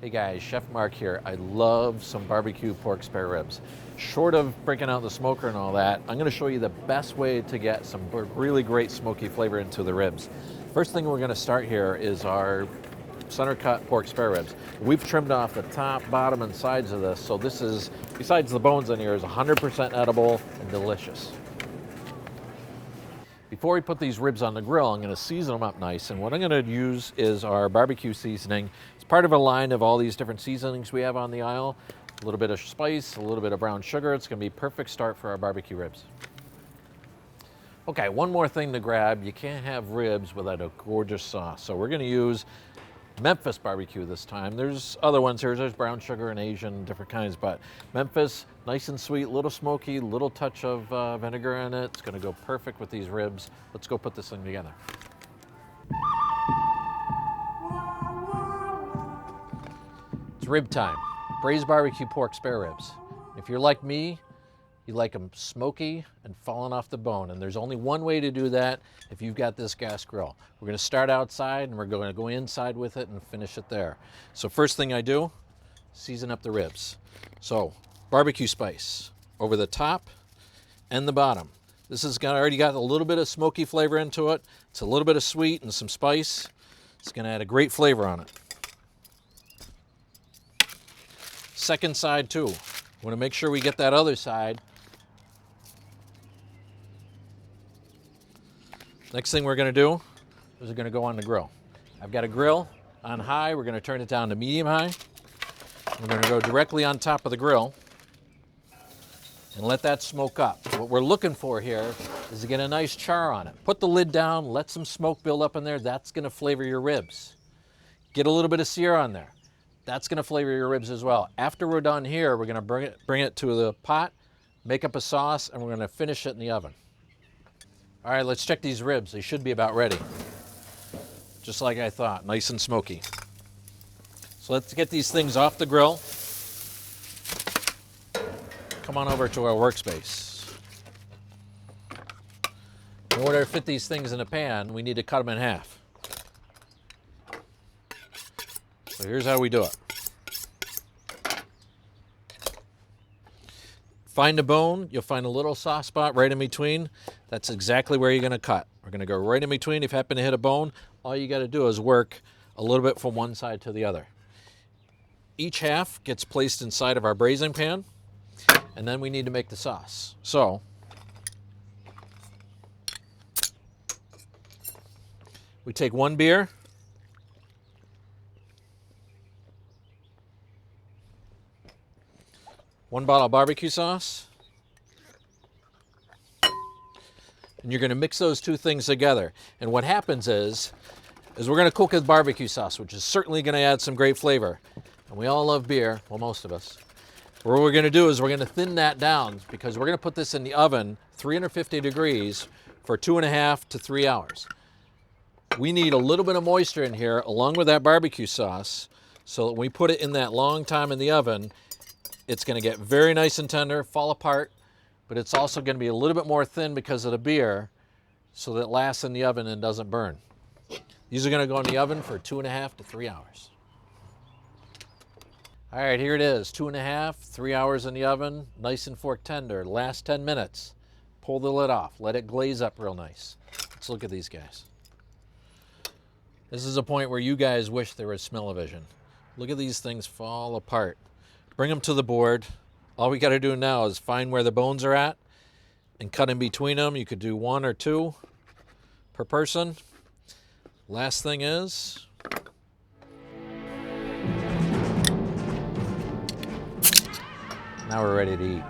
Hey guys, Chef Mark here. I love some barbecue pork spare ribs. Short of breaking out the smoker and all that, I'm gonna show you the best way to get some really great smoky flavor into the ribs. First thing we're gonna start here is our center cut pork spare ribs. We've trimmed off the top, bottom, and sides of this, so this is, besides the bones in here, is 100% edible and delicious. Before we put these ribs on the grill, I'm going to season them up nice, and what I'm going to use is our barbecue seasoning. It's part of a line of all these different seasonings we have on the aisle. A little bit of spice, a little bit of brown sugar. It's going to be a perfect start for our barbecue ribs. Okay, one more thing to grab. You can't have ribs without a gorgeous sauce, so we're going to use Memphis barbecue this time. There's other ones here. There's brown sugar and Asian, different kinds, but Memphis, nice and sweet, little smoky, little touch of vinegar in it. It's gonna go perfect with these ribs. Let's go put this thing together. It's rib time. Braised barbecue pork spare ribs. If you're like me, you like them smoky and falling off the bone. And there's only one way to do that if you've got this gas grill. We're gonna start outside and we're gonna go inside with it and finish it there. So first thing I do, season up the ribs. So barbecue spice over the top and the bottom. This has already got a little bit of smoky flavor into it. It's a little bit of sweet and some spice. It's gonna add a great flavor on it. Second side too. We wanna make sure we get that other side. Next thing we're gonna do is we're gonna go on the grill. I've got a grill on high. We're gonna turn it down to medium high. We're gonna go directly on top of the grill and let that smoke up. What we're looking for here is to get a nice char on it. Put the lid down, let some smoke build up in there. That's gonna flavor your ribs. Get a little bit of sear on there. That's gonna flavor your ribs as well. After we're done here, we're gonna bring it to the pot, make up a sauce, and we're gonna finish it in the oven. All right, let's check these ribs. They should be about ready. Just like I thought, nice and smoky. So let's get these things off the grill. Come on over to our workspace. In order to fit these things in a pan, we need to cut them in half. So here's how we do it. Find a bone, you'll find a little soft spot right in between. That's exactly where you're gonna cut. We're gonna go right in between. If you happen to hit a bone, all you gotta do is work a little bit from one side to the other. Each half gets placed inside of our braising pan, and then we need to make the sauce. So, we take one beer, one bottle of barbecue sauce, and you're gonna mix those two things together. And what happens is we're gonna cook with barbecue sauce, which is certainly gonna add some great flavor. And we all love beer, well, most of us. What we're gonna do is we're gonna thin that down because we're gonna put this in the oven, 350 degrees, for 2.5 to 3 hours. We need a little bit of moisture in here along with that barbecue sauce so that when we put it in that long time in the oven, it's gonna get very nice and tender, fall apart, but it's also gonna be a little bit more thin because of the beer so that it lasts in the oven and doesn't burn. These are gonna go in the oven for 2.5 to 3 hours. All right, here it is, 2.5, 3 hours in the oven, nice and fork tender. Last 10 minutes, pull the lid off, let it glaze up real nice. Let's look at these guys. This is a point where you guys wish there was smell-o-vision. Look at these things fall apart. Bring them to the board. All we gotta do now is find where the bones are at and cut in between them. You could do 1 or 2 per person. Last thing is, now we're ready to eat.